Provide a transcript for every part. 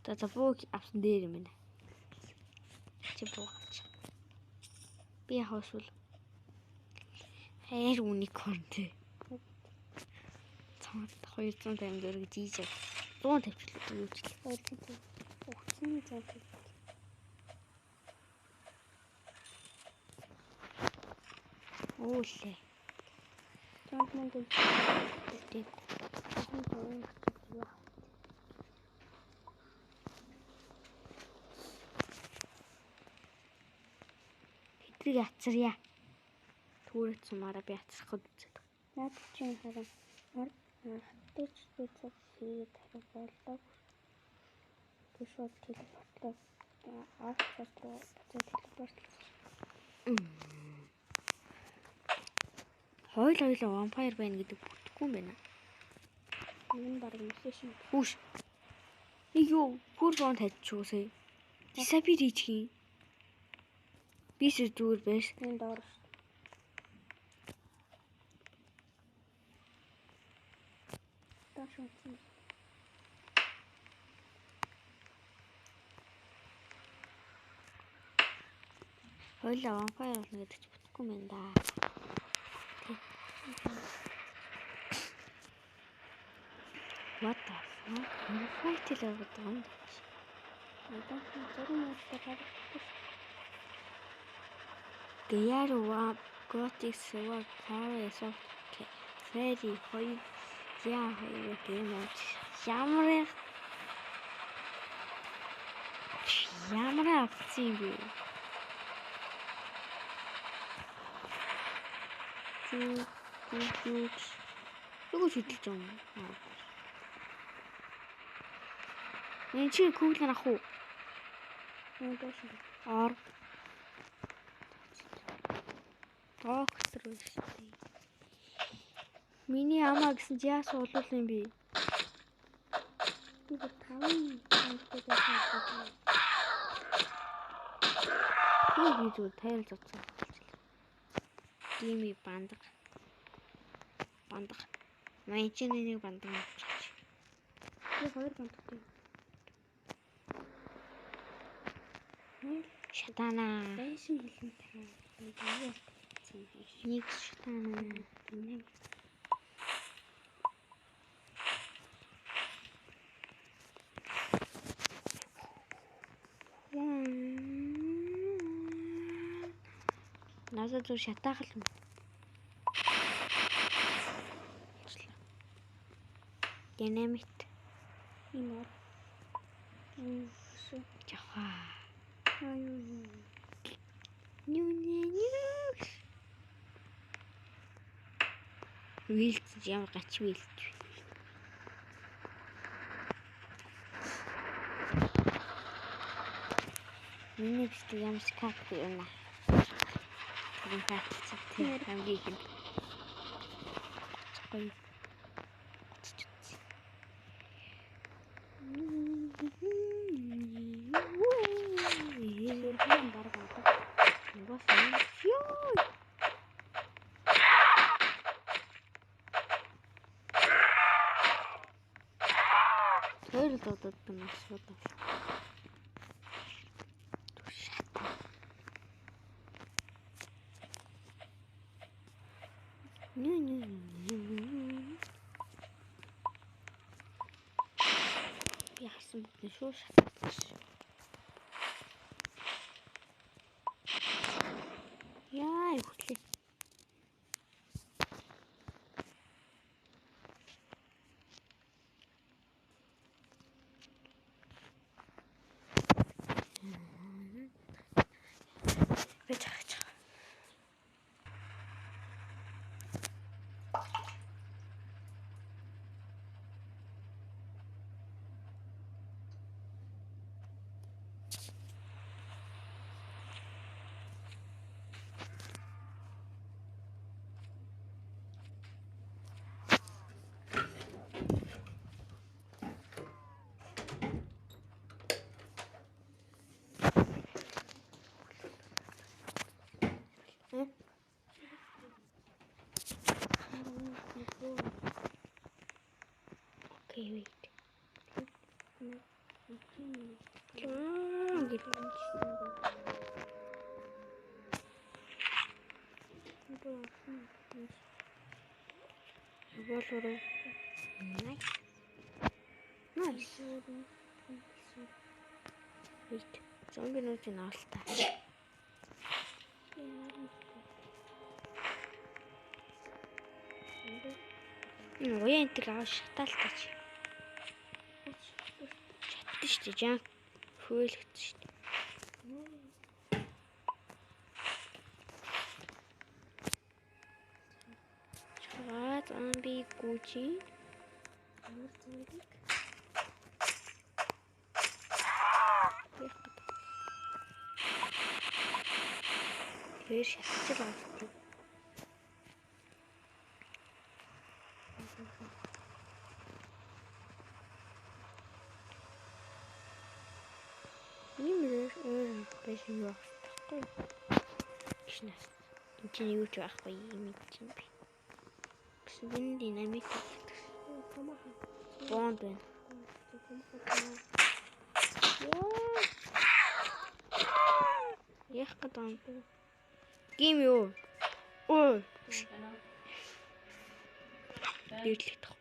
За бууг авсан дээр юм байна. Чи бууг авч. Би хаосвол хайр unicorn тий. Цаад 254 гэж ийж 100 тавьчихлаа юу ч л. Ухсны зав. Уулээ. Чамд мөнгө Тэг. Хэдрийг ацарья. Түүрэг сумаараа би ацрахад үзээд. наад чинь хараа. Хатаж бицэг хийгээд хараа болоо. Тэшүүд телепортлоо. Арчсруу телепортлоо. Хойл вампир байна гэдэг бүтэхгүй юм байна. Энэ баг мөшөшин. Хүүш. Ийё, бүр зон тавьчихвээ. Disappear хийчих. Би зүгээр байж. Энэ доор. Ташууч. Хойлоо вампир болно гэдэг ч бүтэхгүй юм байна да. What the fuck? Fight л аваад байгаа юм. Одоо зөвхөн өөртөө гаргах. Гэрwa Gothic Sword Power Soft Fairy хоёр яа хоёр гэм ямар авсан бэ? Юу шийдэж байгаа юм? Энд чи куглер ах уу? Энэ доош. Ор. Доктор үстэй. Миний амаа гэсэн чи яас уулуул юм бэ? Би 5 цантай байсан. Би зүгээр тайрал зоцсон. Дими бандаг. Мань чи нэг бандаг авчих. Би 2 банттай. Шатана. Байшин хэлэн таа. Нэг шатана. Нэг. Насаа зүр шатаахал юм. Динамит. Энэ. Жаха. Аюу. Ню. Вилт ямар гач вилт. Миний бистэг ямар скап юм аа. Тэр хатчих тийм хамгийн их. Гоё. Ирхэн бараг авах. Бас ёо. Тэр л одод насууд авах. Яасан бэ шүү шатаж. Яа ихлээ. Бэчаач. Okay, wait. ингээд болоо. Nice. Wait. Зомби нүүтийн авалтаа. Уян энтэг аваа шатаалтаач. Чатдаг шүү дээ. Жан хөөлөгдсөн шүү дээ. Зомби гүчи. Тэр шатчих авах. Нэмэр байсан байх таахгүй. Гişнэс. Энд чинь юу ч байхгүй юм чинь би. Гэсэн динамит бонд байна. Яах гэдэг юм. Гим юу? Ой. Дэрлэх тах.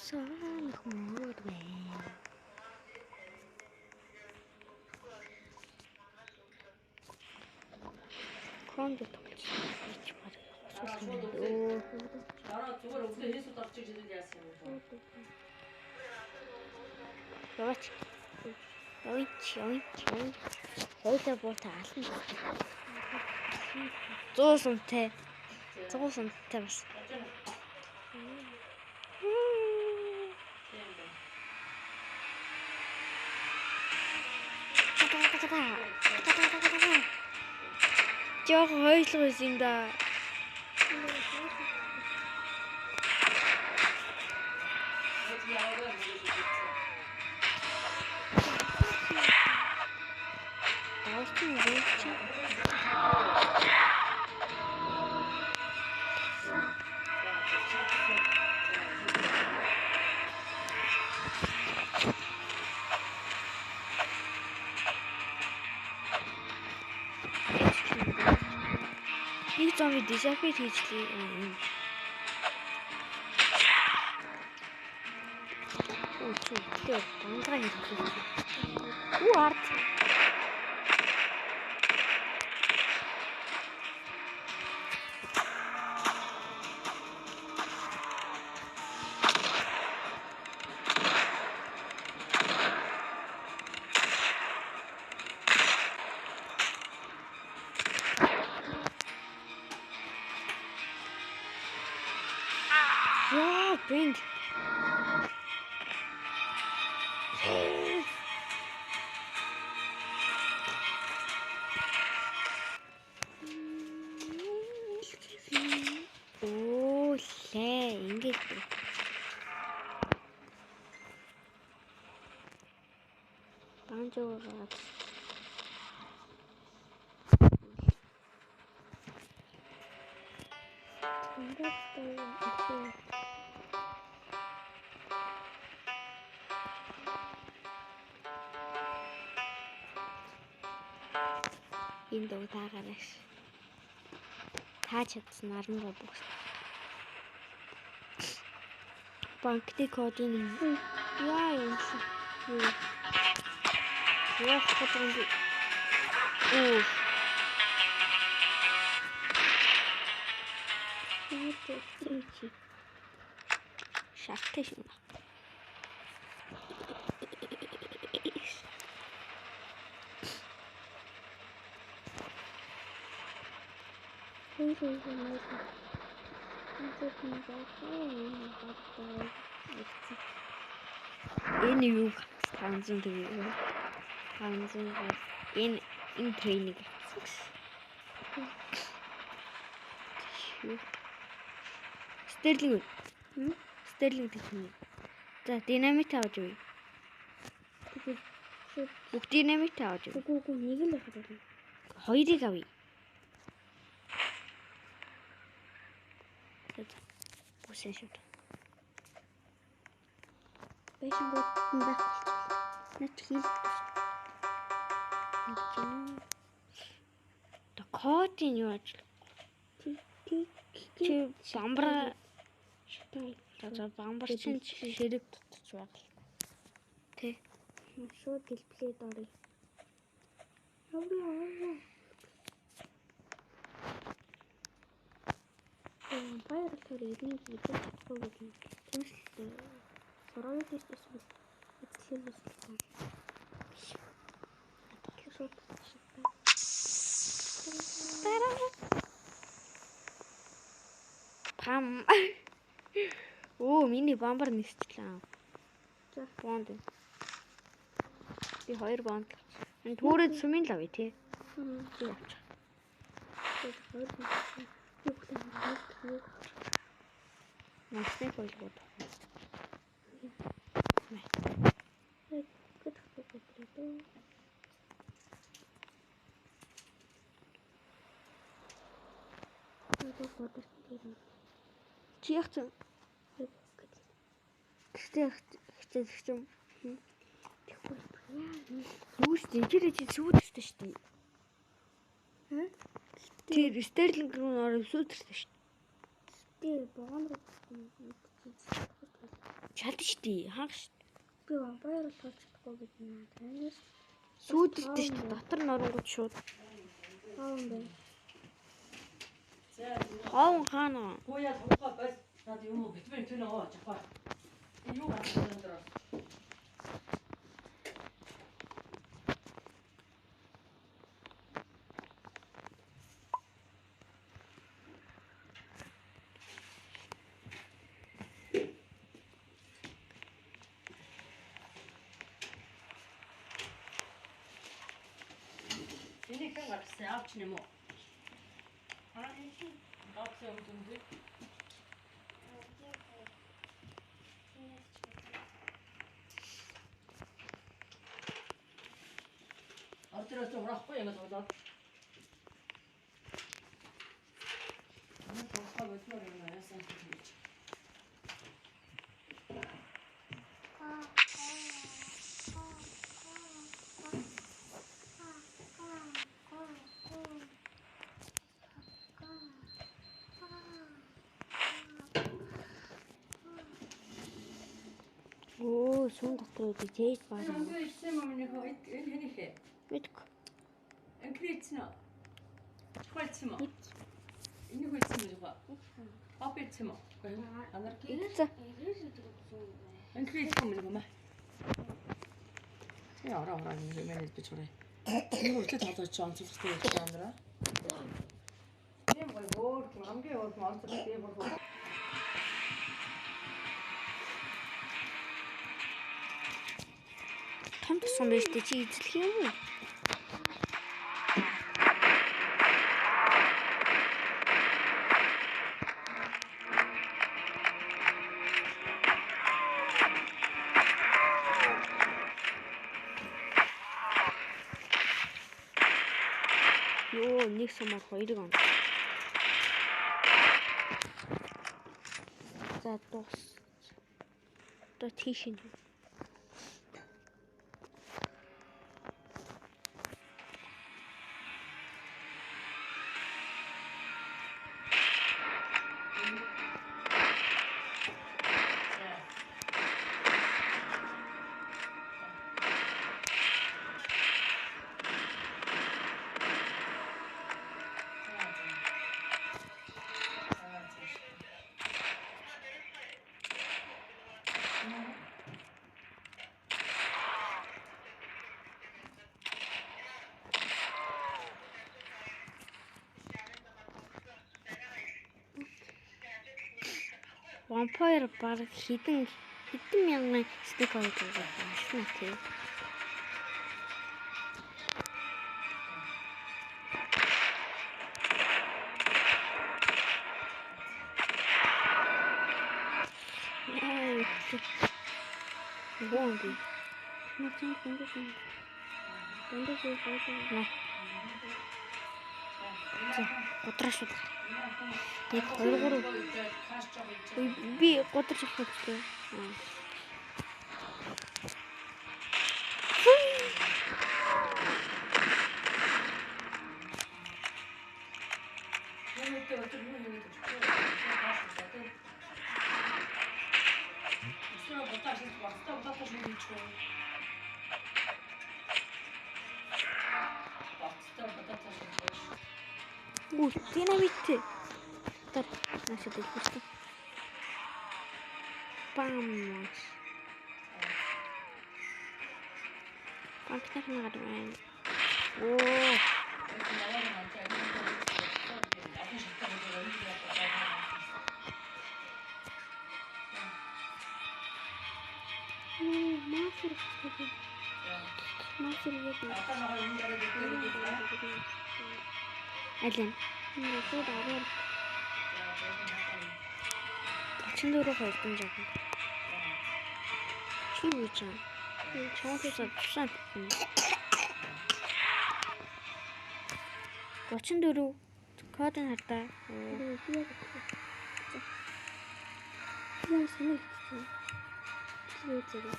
Санах мод байна. Конд тоглож байна. Дараа зүгээр өглөө хийсүүд орчих ирэл яасан юм бэ? Яваач. Ой. Хойлоо буута ална. 100 сумтай. 100 сумтай бас. Жоо хойлоо юм да. Нэг зомби дисапит хийчлээ. Ой, тэр бангаа хийчихсэн. Уу арт. Яа, бинг. Оо, лээ, ингэж. Банжуугаад. Энэ дуудаагаараш таач чадсан 10 бокс. Банкны кодын яа юм бэ? Яах гэдэг юм бэ? Оо. Шаттай юм. Энэ юу 500 төгрөг. 500 энэ трейнинг. Стерлинг. Стерлинг тийм. За динамит авч уу. Бүх динамит авч уу. Үгүй нэг л байх гэдэг. Хоёрыг авъя. Бусын шууд. Бэшин гот байх болчихлоо. Наач хийлдэг. Тэ кодын юу ажил? Чи бамбар шатай. за бамбар чинь ширэг тутаж байгаа. Тэ. Шууд хэлплээд орё. Яваа. Баяр төр эдний хийж чадахгүй гэдэг. Тэмцэл сургууль дэвчээс эцлээс л. Шууд шатай. Пам. Оо, миний бамбар нисчлээ. За. Бонд. Би 2 бонд. Энэ түүрээд сумын лав тий. Би явчих. Насны болгоод. Чи яг ч хичээлч юм. Юу ч тийчээ чи сүүдэртэй шүү дээ. Тэр стерлинг руу орох сүүдэртэй шүү дээ. Тэр богоно Чадчих шүү дээ. Хаах шүү дээ. би баяр толж чадахгүй гэдэг танаас Сүүдэртэй шүү дээ. Дотор нь оронгууд шууд. хаан бэ. Хоон хаана? Гоя толгой бас над юм битвэр төнөө оо жахаа. Юу гарах юм даа. Энийг хэн гаргасан авч нэмэ. Авсан юм дүнтэй. Ордроос урахгүй яг болоод. Манай толгой бодмоор юм яасан гэж. Оо, сум дотор үү зээж баа. Англи хэлсэн юм нэг хойд энэ хэнийхээ. Мэдгүй. Англи хэлсэн үү? Хойдсан юм уу? Энэ хойдсан юм уу? Опитсан юм уу? Анарки. За. Англи хэлсэн юм уу? Яа ороо нэг минут бич хүрээ. Энэ үргэлж толгой ч онцлогтой явж байгаа. Тийм гоо хамгийн өөр монцлог тийм бүр. Том тусган байж тээ чи эзлэх юм уу? Ёо, нэг сумаар 2 он. За дуус. Одоо тийш нь. Vampire баг хідэн мянган стик ойд байна тий. Бомби. Начин кондишн. Кондишн Гудраашууд. 1 2 3. Би гудраж авах хэрэгтэй. Динамит. Так, наша дельфишка. Бам. Панкнах нагадан. Оо. Мастер яг. Алин. Сууд аваад 34 хоёрдон жаг. Чи юу ч юм. Чамсаа тусаад. 34 кодын хардаа. Яа санаа хийсэн. Юу зэрэг.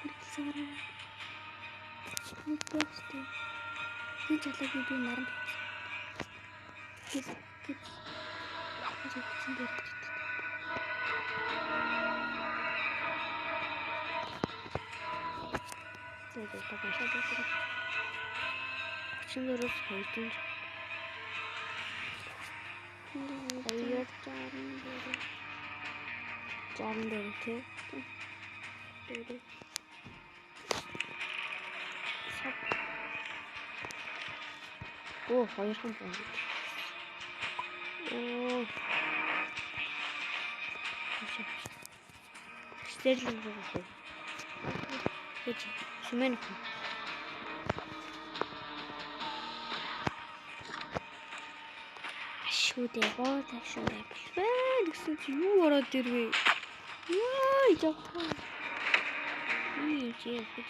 Бүрдсээр. Үгүй ээ. Би чалаагүй би наран. Гэж хэлсэн дээр. Тэгээд tagaшаад байна. 34-өөс 2-ын. Тэгээд 60 дээр тий. Тэгээд Оо, 2 хон байна. Оо. Стерлинг байгаа. Гэж шимэн. Ашгүй гоо ташгүй. Баа гэсэн чи юу ороод ирвэ? Яа, яах вэ? Чи гэж.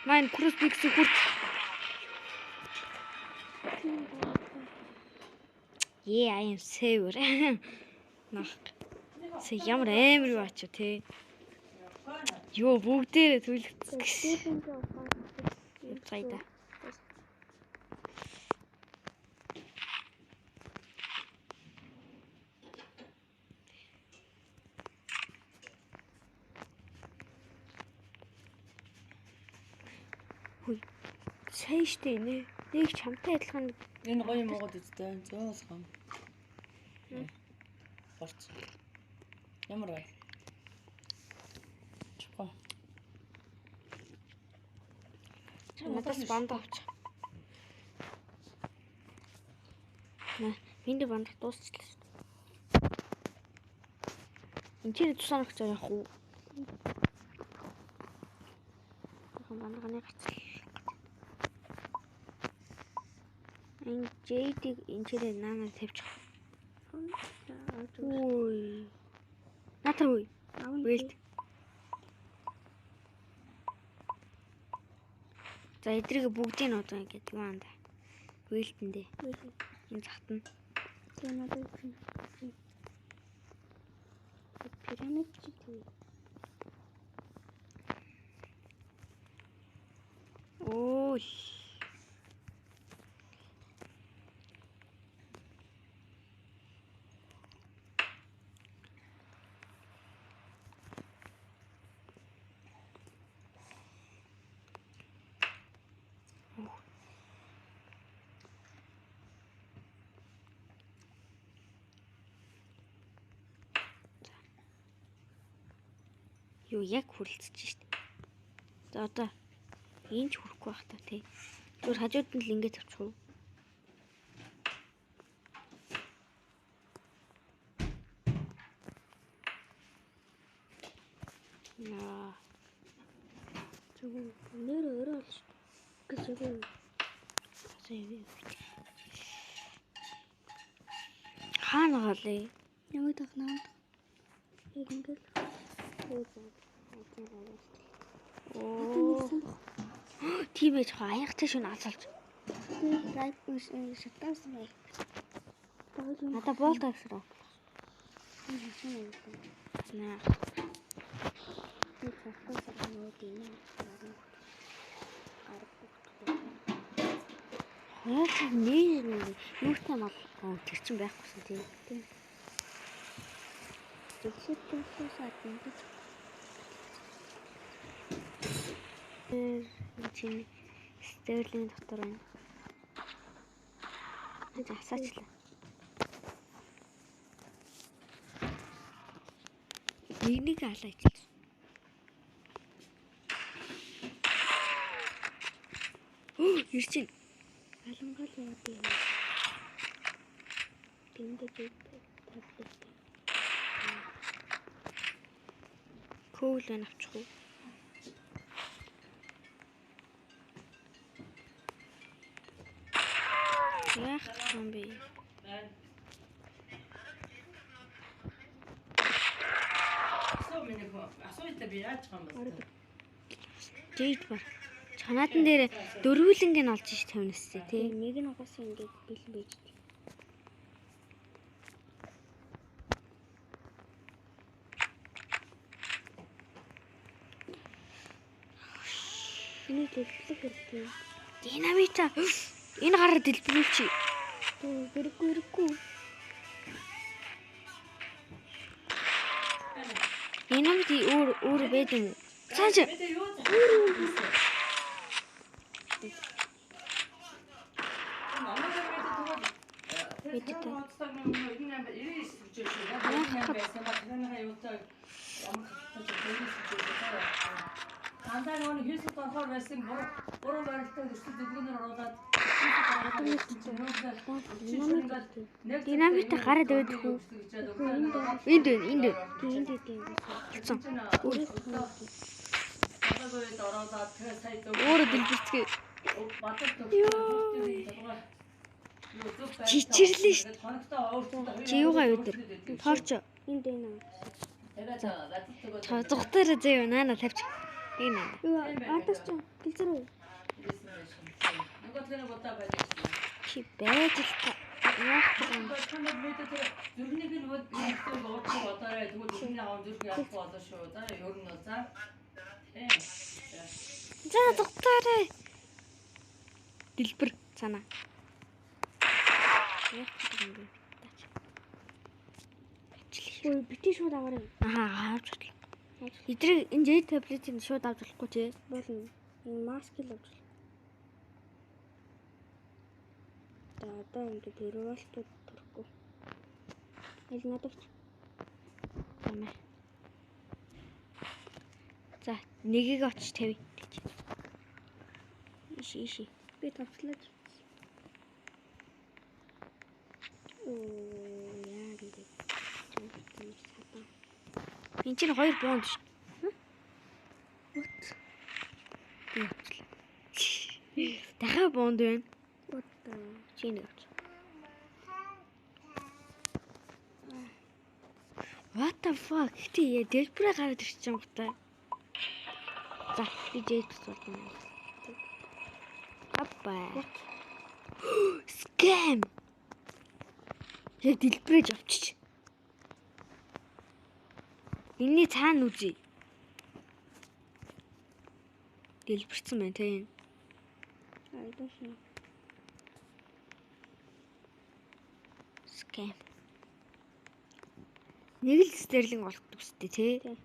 Майн кросбикс хүрт. I am saver. Нах. Сэ ямар амар юу ачаа те. Йоо бүгдээрээ түлхсэн. Гайда. Хүй. Сайштэй нэ. Нэг чамтай адилхан энэ гоё юм уу гэдэг зөөлгөн. Борч. Ямар вэ? Чухал. Надаас банд авч. Миний банд дуусчлаа шүү дээ. Энд чинь тусаанах гэж яах вэ? Бандганы гацлаа. Энэ JD-ийг энэ чирээ наанаар тавьчих. Ой. Натаа үе. Вэлт. За эдрийг бүгдийг нь одоо ингэж юу анда. Вэлтэндээ. Энэ захтана. Тэгээ надад пирамид чи тий. Ой. Юу яг хүрлцэж штт. За одоо энэ ч хүрэхгүй байх та тий. Зүгээр хажууд нь л ингэж тавьчих уу. Яа. Зүгээр нэр өөрөө л шүү. Гэсэн. Хаана галээ? Ямар тахнаа. Яг ингэж. Оо. Тийм ээ жоохон аягтай шүн алсалж. Райт мишин шатаасан бай. Надаа боол тавьшраа. Наа. Би цаатаа нөөдийн юм. Яа нээ юутай мал тэр чин байхгүйсэн тийм. Тэгшээ тусаад юм. Чинь стерлинг дотор байна. Тэг асаачлаа. Нэг алаа ижилсэн. Ирж чинь Алангал яа тийм. Тэндээ таблет. Коул байна авчих уу? Яах юм бэ? Асууя би яаж байгаа юм бэ? Жийд бар. Чанаадан дээр дөрвөлнг нь олж иш тавьнасаа тий. Нэг нь угаасаа ингэж бэлэн байж дээ. Энийг дэлбэлэх хэрэгтэй. Динамита. Энэ гараар дэлбэрүүлчих. Хэрэггүй. Динамит өөр байд юм уу? Цааш. Андаа нөгөө хийсэл орохоор байсан буруу барилтаа өсөлт дэглэнээр оруулаад Динамит гараад байдаг уу? Энд байна. Энд тийм. Хэлсэн. Агаагээд оруулаад тэгээ сая Өөрөө дэлбэрцгээ. бадал Чичирлээ шүү дээ. Чи юугаа юу дээр? Торч. Энд байна. Цогтойр зөө наана тавьчих. Энэ. Юу ардас ч гэлзэр үү? Чи байж л та. Яах вэ? Зүрхнийг нь өд биетэй уучих бодоорой. Тэгвэл зүрхний аав зүрхний авах болоо шүү. За ер нь бол за. За цогтойроо. Дэлбэр цаана. Яах юм бэ? Ой бити шууд аваарай. Авч бодлоо. Эдрийг энэ J таблетыг шууд авч болохгүй тий. Болно. Энэ маск л авч. Одоо ингээд револтод төрөхгүй. Энд надад. Тамаа. За, нэгийг очиж тавь. Иши. Би тавчлаач. Яа гэдэг. Энд чинь 2 буунд ш. Би авчлаа. Дахиад буунд байна. Чи нэг авч. What the fuck? Тий, дэлбэрээ гараад ирчих юм гоо. За, би J-д болдоо. Аппа. Scam. Яг дэлбэрэж авчиж. Энийний цаана үзье. Дэлбэрсэн байна те. Айдаш. Scam. Нэг л стерлинг болдог үстэй те.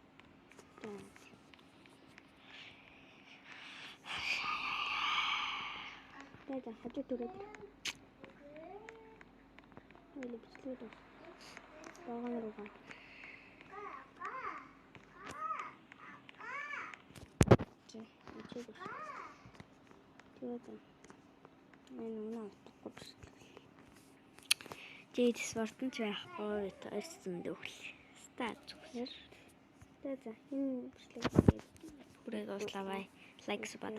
За хажуу түрээд. Ойлоо бичлээ дөө. Багаан руугаа. За ичээд. Тэгээд энэ утгагүй шүү. J-д спортон ч байхгүй ойрсон дөхөл. Стат зүгээр. За энэ бичлээ. Бүрээ дуслаа бай. Лайк бат.